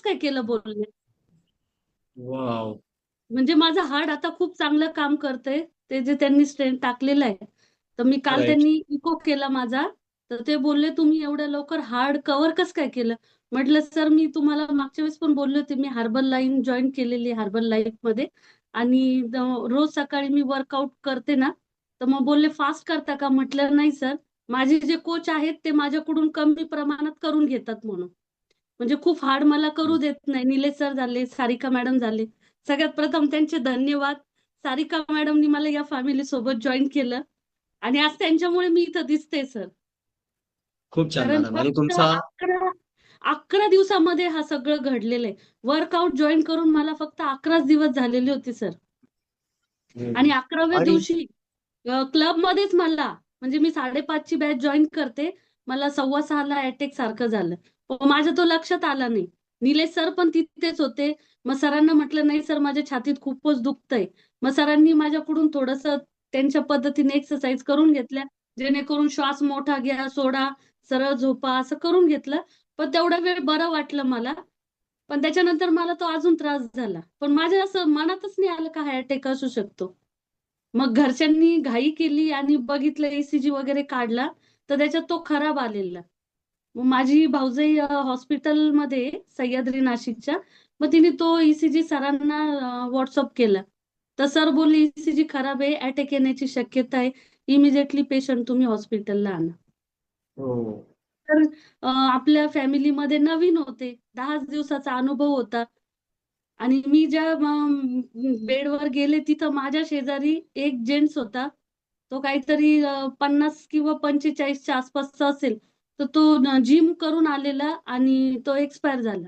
काय केलं बोलले. वाव. म्हणजे माझं हार्ट आता खूप चांगलं काम करतंय. ते जे त्यांनी स्टेंट टाकलेलं आहे. तर मी काल राईट. त्यांनी इको केला माझा. तर ते बोलले तुम्ही एवढ्या लवकर हार्ट कव्हर कसं काय केलं? म्हटलं सर मी तुम्हाला मागच्या वेळेस पण बोलले होते मी हार्बल लाईन जॉईन केलेली आहे हार्बल लाईफ मध्ये. आणि रोज सकाळी मी वर्कआउट करते ना. तर मग बोलले फास्ट करता का? म्हटलं नाही सर. माझे जे कोच आहेत ते माझ्याकडून कमी प्रमाणात करून घेतात म्हणून. म्हणजे खूप हार्ड मला करू देत नाही. निलेश सर झाले, सारिका मॅडम झाले. सगळ्यात प्रथम त्यांचे धन्यवाद. सारिका मॅडमनी मला या फॅमिली सोबत जॉईन केलं आणि आज त्यांच्यामुळे मी इथं दिसते सर. खूप छान कारण मॅडम. आणि फक्त तुमचा 11 दिवसामध्ये हा सगळं घडलेलं आहे. वर्कआउट जॉईन करून मला फक्त 11 दिवस झालेले होते सर. आणि हम्म. 11व्या आणि दिवशी क्लब मध्येच मला म्हणजे मी 5:30 ची बॅच जॉईन करते. मला 5:15 अटॅक सारखं झालं. पण माझ्या तो लक्षात आला नाही. निलेश सर पण तिथेच होते. मग सरांना म्हटलं नाही सर माझ्या छातीत खूपच दुखतंय. मग सरांनी माझ्याकडून थोडंसं त्यांच्या पद्धतीने एक्सरसाइज करून घेतल्या. जेणेकरून श्वास मोठा घ्या, सोडा, सरळ झोपा असं करून घेतलं. पण तेवढा वेळ बरं वाटलं मला. पण त्याच्यानंतर मला तो अजून त्रास झाला. पण माझ्या असं मनातच नाही आलं का हा अटॅक असू शकतो. मग घरच्यांनी घाई केली आणि बघितलं ईसीजी वगैरे काढला. तर त्याच्यात तो खराब आलेला. मग माझी भाऊजाई हॉस्पिटलमध्ये सह्याद्री नाशिकच्या. मग तिने तो ईसीजी सरांना व्हॉट्सअप केला. तर सर बोलले ईसीजी खराब आहे, अटॅक येण्याची शक्यता आहे. इमिजिएटली पेशंट तुम्ही हॉस्पिटलला आणा. हो. तर आपल्या फॅमिलीमध्ये नवीन होते. 10च दिवसाचा अनुभव होता. आणि मी ज्या बेडवर गेले तिथं माझ्या शेजारी एक जेंट्स होता. तो काहीतरी 50 किंवा 45च्या आसपासचा असेल. तर तो जिम करून आलेला आणि तो एक्सपायर झाला.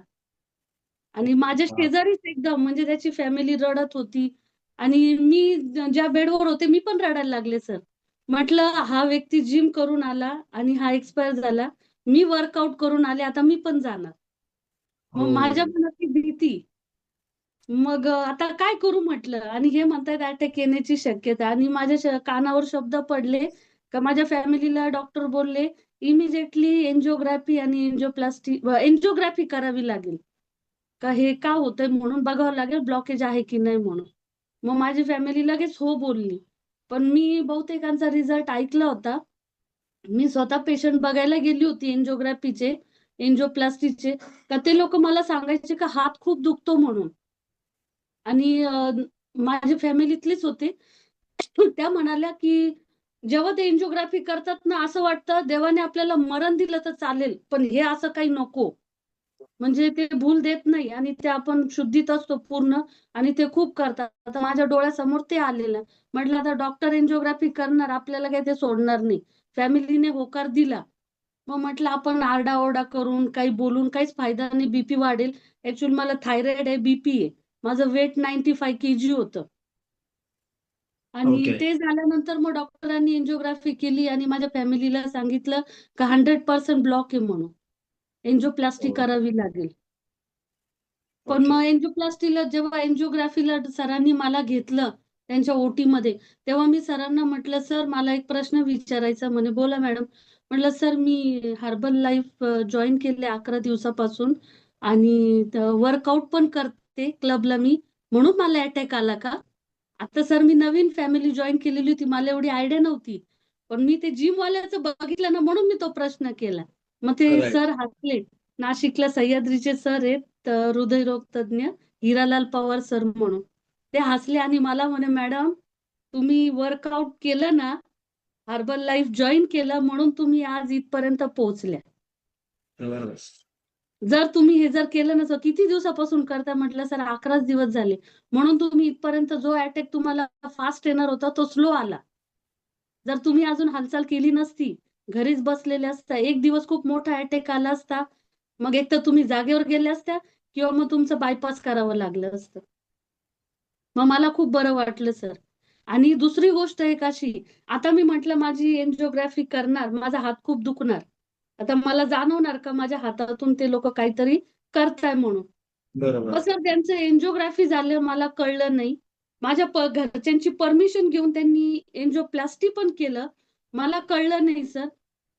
आणि माझ्या वा. शेजारीच एकदम म्हणजे त्याची फॅमिली रडत होती. आणि मी ज्या बेडवर होते मी पण रडायला लागले सर. म्हटलं हा व्यक्ती जिम करून आला आणि हा एक्सपायर झाला. मी वर्कआउट करून आले आता मी पण जाणार. मग माझ्या हो. मनात ती भीती. मग आता काय करू म्हटलं आणि हे म्हणतायत अटॅक येण्याची शक्यता आणि माझ्या कानावर शब्द पडले का माझ्या फॅमिलीला डॉक्टर बोलले इमिजिएटली एन्जिओग्राफी आणि एन्जिओग्राफी करावी लागेल. का हे का होतंय म्हणून बघावं लागेल ब्लॉकेज आहे की नाही म्हणून. मग माझी फॅमिली लगेच हो बोलली. पण मी बहुतेकांचा रिझल्ट ऐकला होता. मी स्वतः पेशंट बघायला गेली होती एन्जिओग्राफीचे, एन्जिओप्लास्टीचे. का ते लोक मला सांगायचे का हात खूप दुखतो म्हणून. आणि माझ्या फॅमिलीतलेच होते. त्या म्हणाल्या की जेव्हा ते एन्जिओग्राफी करतात ना असं वाटतं देवाने आपल्याला मरण दिलं तर चालेल पण हे असं काही नको. म्हणजे ते भूल देत नाही आणि ते आपण शुद्धीत असतो पूर्ण. आणि ते खूप करतात. आता माझ्या डोळ्यासमोर ते आलेलं. म्हटलं आता डॉक्टर एन्जिओग्राफी करणार आपल्याला काही ते सोडणार नाही. फॅमिलीने होकार दिला. मग म्हटलं आपण आरडाओरडा करून काही बोलून काहीच फायदा नाही. बीपी वाढेल. ऍक्च्युअली मला थायरॉइड आहे, बीपी आहे. माझं वेट 95 केजी होतं. आणि ओके. ते झाल्यानंतर मग डॉक्टरांनी एन्जिओग्राफी केली आणि माझ्या फॅमिलीला सांगितलं का 100% ब्लॉक आहे म्हणून. एन्जिओप्लास्टी हो. करावी लागेल. पण ओके. मग एन्जिओप्लास्टीला जेव्हा एन्जिओग्राफीला सरांनी मला घेतलं त्यांच्या ओटी मध्ये. तेव्हा मी सरांना म्हटलं सर मला एक प्रश्न विचारायचा. म्हणे बोला मॅडम. म्हटलं सर मी हर्बल लाईफ जॉईन केले 11 दिवसापासून. आणि वर्कआउट पण करते क्लबला मी. म्हणून मला अटॅक आला का? आता सर मी नवीन फॅमिली जॉईन केलेली होती. मला एवढी आयडिया नव्हती. पण मी ते जिम वाल्याचं बघितलं ना म्हणून मी तो प्रश्न केला. मग ते राईट. सर हसले. नाशिकला सह्याद्रीचे सर आहेत. हृदयरोग तज्ञ हिरालाल पवार सर म्हणून. ते हसले आणि मला म्हणे मॅडम तुम्ही वर्कआउट केलं ना, हर्बल लाईफ जॉईन केलं म्हणून तुम्ही आज इथपर्यंत पोहोचल्या. बरोबर. जर तुम्ही हे जर केलं नसतं किती दिवसापासून करता? म्हटलं सर 11च दिवस झाले. म्हणून तुम्ही इथपर्यंत जो अटॅक तुम्हाला फास्ट येणार होता तो स्लो आला. जर तुम्ही अजून हालचाल केली नसती, घरीच बसलेले असता, एक दिवस खूप मोठा अटॅक आला असता. मग एक तर तुम्ही जागेवर गेल्या असत्या किंवा मग तुमचं बायपास करावं लागलं असतं. मग मला खूप बरं वाटलं सर. आणि दुसरी गोष्ट एक अशी, आता मी म्हटलं माझी एन्जिओग्राफी करणार, माझा हात खूप दुखणार. आता मला जाणवणार का माझ्या हातातून ते लोक काहीतरी करताय म्हणून. बरोबर. पण सर त्यांचं एन्जिओग्राफी झालं मला कळलं नाही. माझ्या घरच्यांची परमिशन घेऊन त्यांनी एन्जिओप्लास्टी पण केलं. मला कळलं नाही सर.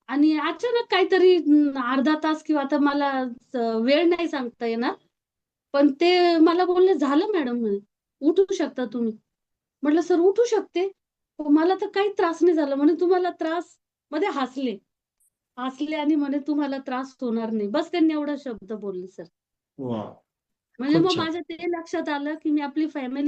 आणि अचानक काहीतरी अर्धा तास किंवा आता मला वेळ नाही सांगता येणार. पण ते मला बोलले, झालं मॅडम म्हणे, उठू शकता तुम्ही. म्हटलं सर उठू शकते. मला तर काही त्रास नाही झाला. म्हणे तुम्हाला त्रास, मध्ये हसले. हसले आणि म्हणे तुम्हाला त्रास होणार नाही. बस त्यांनी एवढा शब्द बोलले सर. वा. म्हणजे खूप मग छान. माझ्या ते लक्षात आलं, की मी आपली फॅमिली